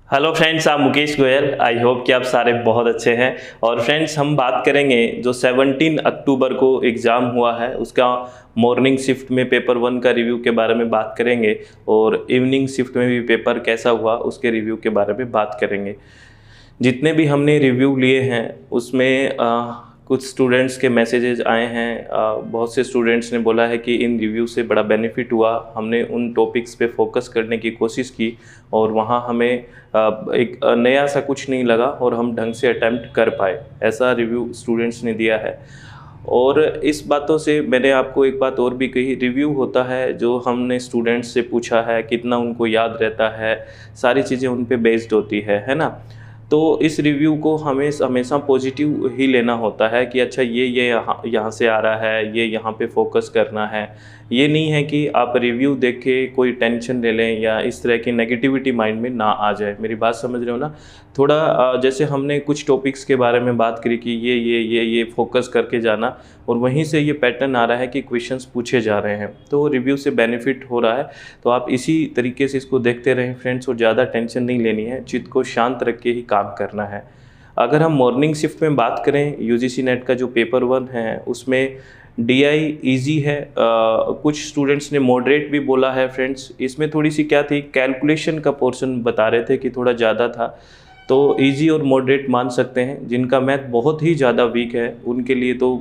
Hello friends, आप Mukesh Goyal. I hope कि आप सारे बहुत अच्छे हैं। और फ्रेंड्स, हम बात करेंगे जो 17 अक्टूबर को एग्ज़ाम हुआ है उसका मॉर्निंग शिफ्ट में पेपर 1 का रिव्यू के बारे में बात करेंगे और इवनिंग शिफ्ट में भी पेपर कैसा हुआ उसके रिव्यू के बारे में बात करेंगे। जितने भी हमने रिव्यू लिए हैं उसमें कुछ स्टूडेंट्स के मैसेजेस आए हैं। बहुत से स्टूडेंट्स ने बोला है कि इन रिव्यू से बड़ा बेनिफिट हुआ, हमने उन टॉपिक्स पे फोकस करने की कोशिश की और वहाँ हमें एक नया सा कुछ नहीं लगा और हम ढंग से अटैम्प्ट कर पाए। ऐसा रिव्यू स्टूडेंट्स ने दिया है। और इस बातों से मैंने आपको एक बात और भी कही, रिव्यू होता है जो हमने स्टूडेंट्स से पूछा है, कितना उनको याद रहता है, सारी चीज़ें उन पे बेस्ड होती है ना। तो इस रिव्यू को हमें हमेशा पॉजिटिव ही लेना होता है कि अच्छा ये यहाँ से आ रहा है, ये यहाँ पे फोकस करना है। ये नहीं है कि आप रिव्यू देख के कोई टेंशन ले लें या इस तरह की नेगेटिविटी माइंड में ना आ जाए। मेरी बात समझ रहे हो ना। थोड़ा जैसे हमने कुछ टॉपिक्स के बारे में बात करी कि ये फोकस करके जाना, और वहीं से ये पैटर्न आ रहा है कि क्वेश्चंस पूछे जा रहे हैं, तो रिव्यू से बेनिफिट हो रहा है। तो आप इसी तरीके से इसको देखते रहें फ्रेंड्स, और ज़्यादा टेंशन नहीं लेनी है, चित्त को शांत रख के ही काम करना है। अगर हम मॉर्निंग शिफ्ट में बात करें, यूजीसी नेट का जो पेपर 1 है उसमें डीआई इजी है। कुछ स्टूडेंट्स ने मॉडरेट भी बोला है फ्रेंड्स। इसमें थोड़ी सी क्या थी, कैलकुलेशन का पोर्शन बता रहे थे कि थोड़ा ज़्यादा था, तो इजी और मॉडरेट मान सकते हैं। जिनका मैथ बहुत ही ज़्यादा वीक है उनके लिए तो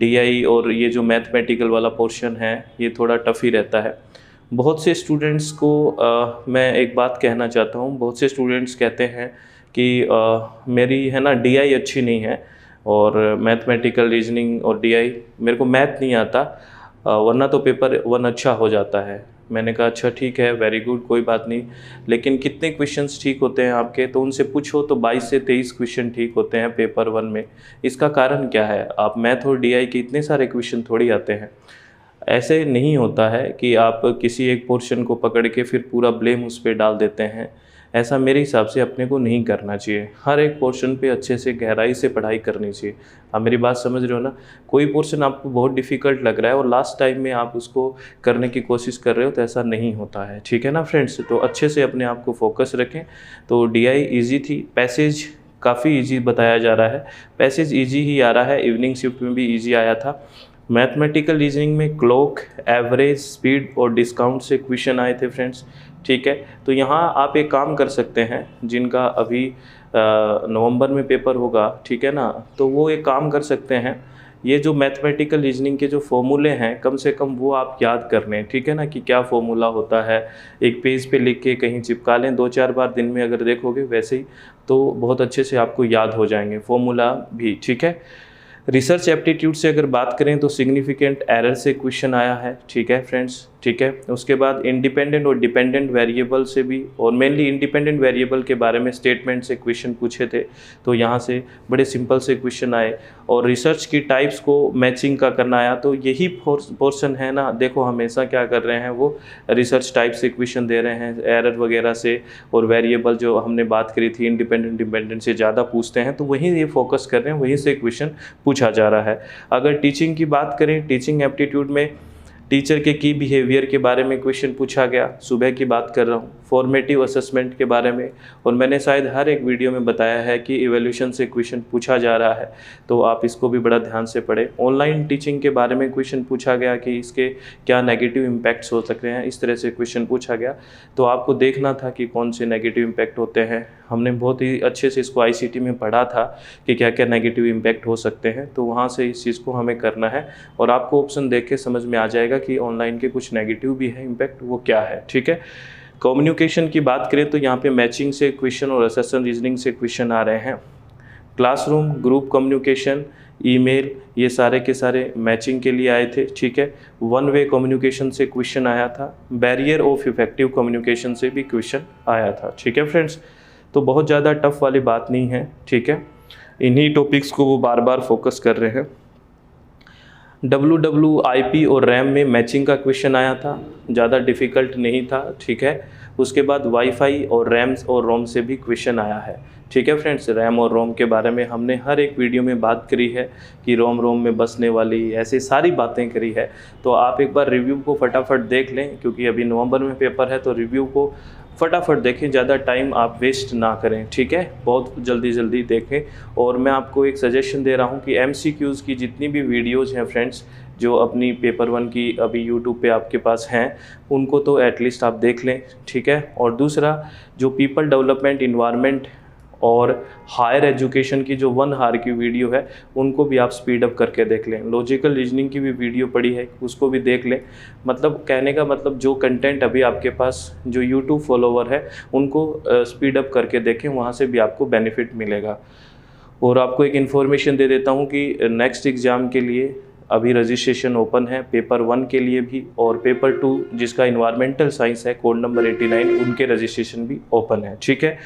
डीआई और ये जो मैथमेटिकल वाला पोर्शन है ये थोड़ा टफ ही रहता है। बहुत से स्टूडेंट्स को मैं एक बात कहना चाहता हूँ। बहुत से स्टूडेंट्स कहते हैं कि मेरी है ना डीआई अच्छी नहीं है और मैथमेटिकल रीजनिंग और डीआई मेरे को मैथ नहीं आता, वरना तो पेपर 1 अच्छा हो जाता है। मैंने कहा अच्छा ठीक है, वेरी गुड, कोई बात नहीं, लेकिन कितने क्वेश्चंस ठीक होते हैं आपके, तो उनसे पूछो तो 22 से 23 क्वेश्चन ठीक होते हैं पेपर 1 में। इसका कारण क्या है? आप मैथ और डीआई के इतने सारे क्वेश्चन थोड़ी आते हैं। ऐसे नहीं होता है कि आप किसी एक पोर्शन को पकड़ के फिर पूरा ब्लेम उस पर डाल देते हैं। ऐसा मेरे हिसाब से अपने को नहीं करना चाहिए। हर एक पोर्शन पे अच्छे से गहराई से पढ़ाई करनी चाहिए। आप मेरी बात समझ रहे हो ना। कोई पोर्शन आपको बहुत डिफ़िकल्ट लग रहा है और लास्ट टाइम में आप उसको करने की कोशिश कर रहे हो, तो ऐसा नहीं होता है, ठीक है ना फ्रेंड्स। तो अच्छे से अपने आप को फोकस रखें। तो डीआई ईजी थी, पैसेज काफ़ी ईजी बताया जा रहा है, पैसेज ईजी ही आ रहा है, इवनिंग शिफ्ट में भी ईजी आया था। मैथमेटिकल रीजनिंग में क्लॉक, एवरेज, स्पीड और डिस्काउंट से क्वेश्चन आए थे फ्रेंड्स, ठीक है। तो यहाँ आप एक काम कर सकते हैं, जिनका अभी नवंबर में पेपर होगा, ठीक है ना, तो वो एक काम कर सकते हैं, ये जो मैथमेटिकल रीजनिंग के जो फॉर्मूले हैं कम से कम वो आप याद कर लें, ठीक है ना, कि क्या फॉर्मूला होता है। एक पेज पे लिख के कहीं चिपका लें, 2-4 बार दिन में अगर देखोगे वैसे ही तो बहुत अच्छे से आपको याद हो जाएंगे फॉर्मूला भी, ठीक है। रिसर्च एप्टीट्यूड से अगर बात करें तो सिग्निफिकेंट एरर से क्वेश्चन आया है, ठीक है फ्रेंड्स, ठीक है। उसके बाद इंडिपेंडेंट और डिपेंडेंट वेरिएबल से भी, और मेनली इंडिपेंडेंट वेरिएबल के बारे में स्टेटमेंट से क्वेश्चन पूछे थे, तो यहाँ से बड़े सिंपल से क्वेश्चन आए। और रिसर्च की टाइप्स को मैचिंग का करना आया, तो यही पोर्शन है ना। देखो हमेशा क्या कर रहे हैं, वो रिसर्च टाइप से क्वेश्चन दे रहे हैं, एरर वगैरह से, और वेरिएबल जो हमने बात करी थी इंडिपेंडेंट डिपेंडेंट से ज़्यादा पूछते हैं, तो वहीं ये फोकस कर रहे हैं, वहीं से क्वेश्चन पूछा जा रहा है। अगर टीचिंग की बात करें, टीचिंग एप्टीट्यूड में टीचर के की बिहेवियर के बारे में क्वेश्चन पूछा गया, सुबह की बात कर रहा हूँ, फॉर्मेटिव असेसमेंट के बारे में, और मैंने शायद हर एक वीडियो में बताया है कि इवैल्यूएशन से क्वेश्चन पूछा जा रहा है, तो आप इसको भी बड़ा ध्यान से पढ़ें। ऑनलाइन टीचिंग के बारे में क्वेश्चन पूछा गया कि इसके क्या नेगेटिव इम्पैक्ट्स हो सकते हैं, इस तरह से क्वेश्चन पूछा गया, तो आपको देखना था कि कौन से नेगेटिव इम्पैक्ट होते हैं। हमने बहुत ही अच्छे से इसको आईसीटी में पढ़ा था कि क्या क्या नेगेटिव इम्पैक्ट हो सकते हैं, तो वहाँ से इस चीज़ को हमें करना है, और आपको ऑप्शन देख के समझ में आ जाएगा कि ऑनलाइन के कुछ नेगेटिव भी है इम्पैक्ट, वो क्या है, ठीक है। कम्युनिकेशन की बात करें तो यहाँ पे मैचिंग से क्वेश्चन और असेसन रीजनिंग से क्वेश्चन आ रहे हैं। क्लासरूम, ग्रुप कम्युनिकेशन, ईमेल, ये सारे के सारे मैचिंग के लिए आए थे, ठीक है। वन वे कम्युनिकेशन से क्वेश्चन आया था। बैरियर ऑफ इफेक्टिव कम्युनिकेशन से भी क्वेश्चन आया था, ठीक है फ्रेंड्स। तो बहुत ज़्यादा टफ वाली बात नहीं है, ठीक है। इन्हीं टॉपिक्स को वो बार बार फोकस कर रहे हैं। WWIP और रैम में मैचिंग का क्वेश्चन आया था, ज़्यादा डिफ़िकल्ट नहीं था, ठीक है। उसके बाद वाईफाई और रैम्स और रोम से भी क्वेश्चन आया है। ठीक है फ्रेंड्स, रैम और रोम के बारे में हमने हर एक वीडियो में बात करी है कि रोम में बसने वाली ऐसी सारी बातें करी है। तो आप एक बार रिव्यू को फटाफट देख लें, क्योंकि अभी नवंबर में पेपर है, तो रिव्यू को फटाफट देखें, ज़्यादा टाइम आप वेस्ट ना करें। ठीक है, बहुत जल्दी देखें। और मैं आपको एक सजेशन दे रहा हूं कि MCQs की जितनी भी वीडियोज़ हैं फ्रेंड्स, जो अपनी पेपर 1 की अभी यूट्यूब पे आपके पास हैं, उनको तो एटलीस्ट आप देख लें। ठीक है, और दूसरा जो पीपल डेवलपमेंट, इन्वायरमेंट और हायर एजुकेशन की जो 1 आवर की वीडियो है, उनको भी आप स्पीड अप करके देख लें। लॉजिकल रीजनिंग की भी वीडियो पड़ी है, उसको भी देख लें। मतलब कहने का मतलब जो कंटेंट अभी आपके पास जो यूट्यूब फॉलोवर है उनको स्पीड अप करके देखें, वहाँ से भी आपको बेनिफिट मिलेगा। और आपको एक इन्फॉर्मेशन दे देता हूँ कि नेक्स्ट एग्ज़ाम के लिए अभी रजिस्ट्रेशन ओपन है, पेपर 1 के लिए भी, और पेपर 2 जिसका इन्वायरमेंटल साइंस है कोड नंबर 89, उनके रजिस्ट्रेशन भी ओपन है। ठीक है,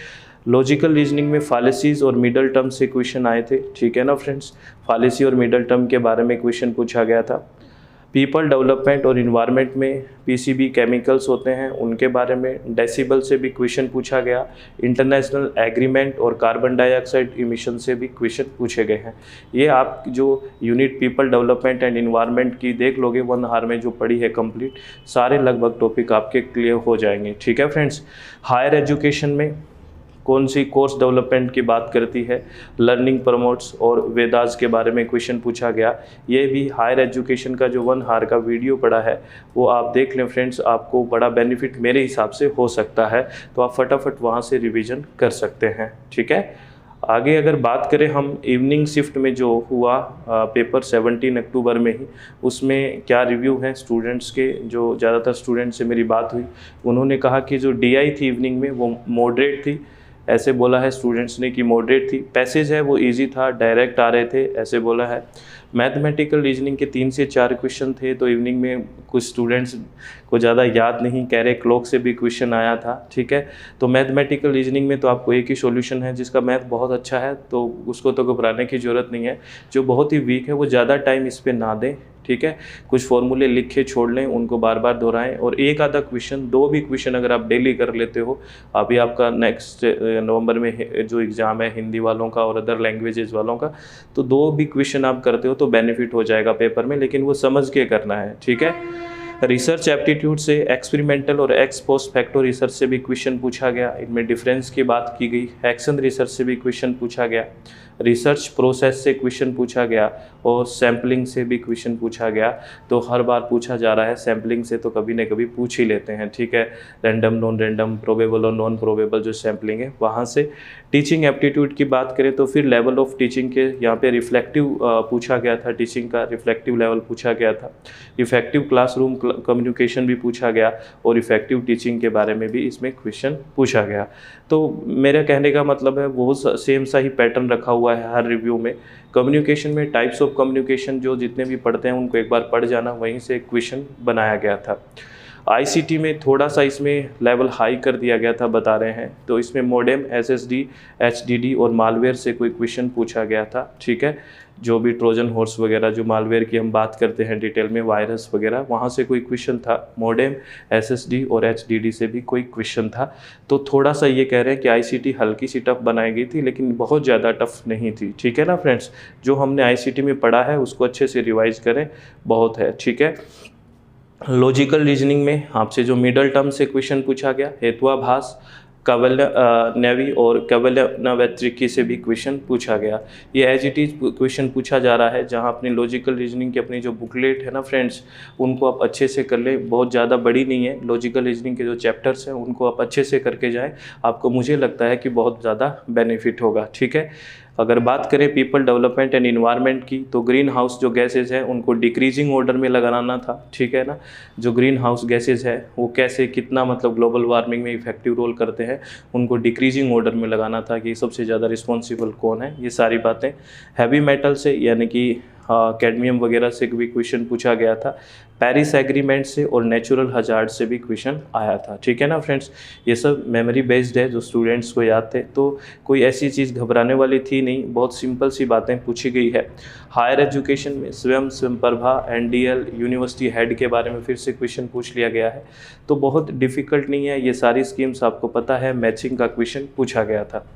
लॉजिकल रीजनिंग में फालिसीज और मिडल टर्म से क्वेश्चन आए थे। ठीक है ना फ्रेंड्स, फालिसी और मिडल टर्म के बारे में क्वेश्चन पूछा गया था। पीपल डेवलपमेंट और इन्वायरमेंट में PCB केमिकल्स होते हैं, उनके बारे में डेसिबल से भी क्वेश्चन पूछा गया। इंटरनेशनल एग्रीमेंट और कार्बन डाइऑक्साइड इमिशन से भी क्वेश्चन पूछे गए हैं। ये आप जो unit people development and environment की देख लोगे 1 आवर में जो पढ़ी है कंप्लीट, सारे लगभग टॉपिक आपके क्लियर हो जाएंगे। ठीक है फ्रेंड्स, हायर एजुकेशन में कौन सी कोर्स डेवलपमेंट की बात करती है, लर्निंग प्रमोट्स और वेदास के बारे में क्वेश्चन पूछा गया। ये भी हायर एजुकेशन का जो 1 आवर का वीडियो पड़ा है वो आप देख लें फ्रेंड्स, आपको बड़ा बेनिफिट मेरे हिसाब से हो सकता है, तो आप फटाफट वहाँ से रिवीजन कर सकते हैं। ठीक है, आगे अगर बात करें हम इवनिंग शिफ्ट में जो हुआ पेपर 17 अक्टूबर में ही, उसमें क्या रिव्यू हैं स्टूडेंट्स के। जो ज़्यादातर स्टूडेंट्स से मेरी बात हुई, उन्होंने कहा कि जो DI थी इवनिंग में वो मॉडरेट थी। ऐसे बोला है स्टूडेंट्स ने कि मॉडरेट थी। पैसेज है वो इजी था, डायरेक्ट आ रहे थे, ऐसे बोला है। मैथमेटिकल रीजनिंग के 3 से 4 क्वेश्चन थे, तो इवनिंग में कुछ स्टूडेंट्स को ज़्यादा याद नहीं, कह रहे क्लॉक से भी क्वेश्चन आया था। ठीक है, तो मैथमेटिकल रीजनिंग में तो आपको एक ही सॉल्यूशन है, जिसका मैथ बहुत अच्छा है तो उसको तो घबराने की ज़रूरत नहीं है। जो बहुत ही वीक है वो ज़्यादा टाइम इस पर ना दें। ठीक है, कुछ फॉर्मूले लिख के छोड़ लें, उनको बार बार दोहराएं, और एक आधा क्वेश्चन, 2 भी क्वेश्चन अगर आप डेली कर लेते हो, अभी आपका नेक्स्ट नवंबर में जो एग्ज़ाम है हिंदी वालों का और अदर लैंग्वेजेस वालों का, तो 2 भी क्वेश्चन आप करते हो तो बेनिफिट हो जाएगा पेपर में, लेकिन वो समझ के करना है। ठीक है, रिसर्च एप्टीट्यूड से, एक्सपेरिमेंटल और एक्स पोस्ट फैक्टो रिसर्च से भी क्वेश्चन पूछा गया, इनमें डिफरेंस की बात की गई। एक्शन रिसर्च से भी क्वेश्चन पूछा गया, रिसर्च प्रोसेस से क्वेश्चन पूछा गया, और सैम्पलिंग से भी क्वेश्चन पूछा गया। तो हर बार पूछा जा रहा है, सैम्पलिंग से तो कभी न कभी पूछ ही लेते हैं। ठीक है, रैंडम, नॉन रैंडम, प्रोबेबल और नॉन प्रोबेबल जो सैम्पलिंग है वहाँ से। टीचिंग एप्टीट्यूड की बात करें तो फिर लेवल ऑफ टीचिंग के यहाँ पे रिफ्लेक्टिव पूछा गया था, टीचिंग का रिफ्लेक्टिव लेवल पूछा गया था। इफेक्टिव क्लासरूम कम्युनिकेशन भी पूछा गया, और इफेक्टिव टीचिंग के बारे में भी इसमें क्वेश्चन पूछा गया। तो मेरा कहने का मतलब है वो सेम सा ही पैटर्न रखा हुआ है हर रिव्यू में। कम्युनिकेशन में टाइप्स ऑफ कम्युनिकेशन जो जितने भी पढ़ते हैं उनको एक बार पढ़ जाना, वहीं से एक क्वेश्चन बनाया गया था। ICT में थोड़ा सा इसमें लेवल हाई कर दिया गया था, बता रहे हैं, तो इसमें मोडेम, SSD, HDD और मालवेयर से कोई क्वेश्चन पूछा गया था। ठीक है, जो भी ट्रोजन हॉर्स वगैरह जो मालवेयर की हम बात करते हैं डिटेल में, वायरस वगैरह, वहाँ से कोई क्वेश्चन था। मोडेम, SSD और HDD से भी कोई क्वेश्चन था। तो थोड़ा सा ये कह रहे हैं कि ICT हल्की सी टफ बनाई गई थी, लेकिन बहुत ज़्यादा टफ नहीं थी। ठीक है ना फ्रेंड्स, जो हमने ICT में पढ़ा है उसको अच्छे से रिवाइज करें, बहुत है। ठीक है, लॉजिकल रीजनिंग में आपसे जो मिडल टर्म से क्वेश्चन पूछा गया, हेत्वाभास, नेवी और कवलनावत्रिकी से भी क्वेश्चन पूछा गया। ये एज इट इज क्वेश्चन पूछा जा रहा है, जहां अपनी लॉजिकल रीजनिंग की अपनी जो बुकलेट है ना फ्रेंड्स, उनको आप अच्छे से कर लें। बहुत ज़्यादा बड़ी नहीं है, लॉजिकल रीजनिंग के जो चैप्टर्स हैं उनको आप अच्छे से करके जाएं, आपको मुझे लगता है कि बहुत ज़्यादा बेनिफिट होगा। ठीक है, अगर बात करें पीपल डेवलपमेंट एंड इन्वायरमेंट की, तो ग्रीन हाउस जो गैसेज हैं उनको डिक्रीजिंग ऑर्डर में लगाना था। ठीक है ना, जो ग्रीन हाउस गैसेज है वो कैसे, कितना मतलब ग्लोबल वार्मिंग में इफेक्टिव रोल करते हैं, उनको डिक्रीजिंग ऑर्डर में लगाना था कि सबसे ज़्यादा रिस्पॉन्सिबल कौन है, ये सारी बातें। हैवी मेटल से, यानी कि कैडमियम वगैरह से भी क्वेश्चन पूछा गया था, पेरिस एग्रीमेंट से और नेचुरल हजार्ड से भी क्वेश्चन आया था। ठीक है ना फ्रेंड्स, ये सब मेमोरी बेस्ड है जो स्टूडेंट्स को याद थे, तो कोई ऐसी चीज़ घबराने वाली थी नहीं, बहुत सिंपल सी बातें पूछी गई है। हायर एजुकेशन में स्वयंप्रभा, एनडीएल, यूनिवर्सिटी हेड के बारे में फिर से क्वेश्चन पूछ लिया गया है, तो बहुत डिफ़िकल्ट नहीं है, ये सारी स्कीम्स आपको पता है, मैचिंग का क्वेश्चन पूछा गया था।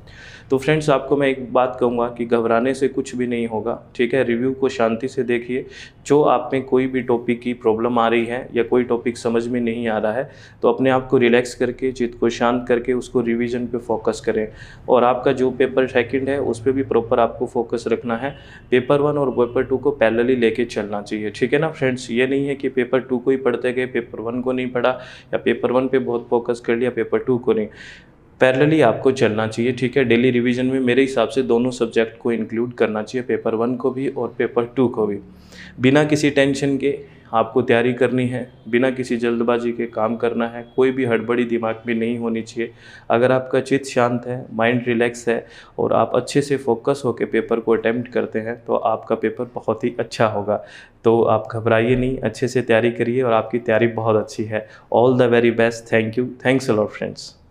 तो फ्रेंड्स आपको मैं एक बात कहूँगा कि घबराने से कुछ भी नहीं होगा, ठीक है। रिव्यू को शांति से देखिए, जो आप में कोई भी टॉपिक की प्रॉब्लम आ रही है या कोई टॉपिक समझ में नहीं आ रहा है, तो अपने आप को रिलैक्स करके, चित्त को शांत करके उसको रिवीजन पे फोकस करें। और आपका जो पेपर सेकंड है उस पर भी प्रॉपर आपको फोकस रखना है। पेपर 1 और पेपर 2 को पैरेलली लेके चलना चाहिए, ठीक है ना फ्रेंड्स। ये नहीं है कि पेपर 2 को ही पढ़ते गए, पेपर 1 को नहीं पढ़ा, या पेपर 1 पे बहुत फोकस कर लिया, पेपर 2 को नहीं। पैरेलली आपको चलना चाहिए, ठीक है। डेली रिवीजन में मेरे हिसाब से दोनों सब्जेक्ट को इंक्लूड करना चाहिए, पेपर 1 को भी और पेपर 2 को भी। बिना किसी टेंशन के आपको तैयारी करनी है, बिना किसी जल्दबाजी के काम करना है, कोई भी हड़बड़ी दिमाग में नहीं होनी चाहिए। अगर आपका चित्त शांत है, माइंड रिलैक्स है और आप अच्छे से फोकस होकर पेपर को अटेम्प्ट करते हैं, तो आपका पेपर बहुत ही अच्छा होगा। तो आप घबराइए नहीं, अच्छे से तैयारी करिए और आपकी तैयारी बहुत अच्छी है। All the very best. Thank you, thanks a lot friends.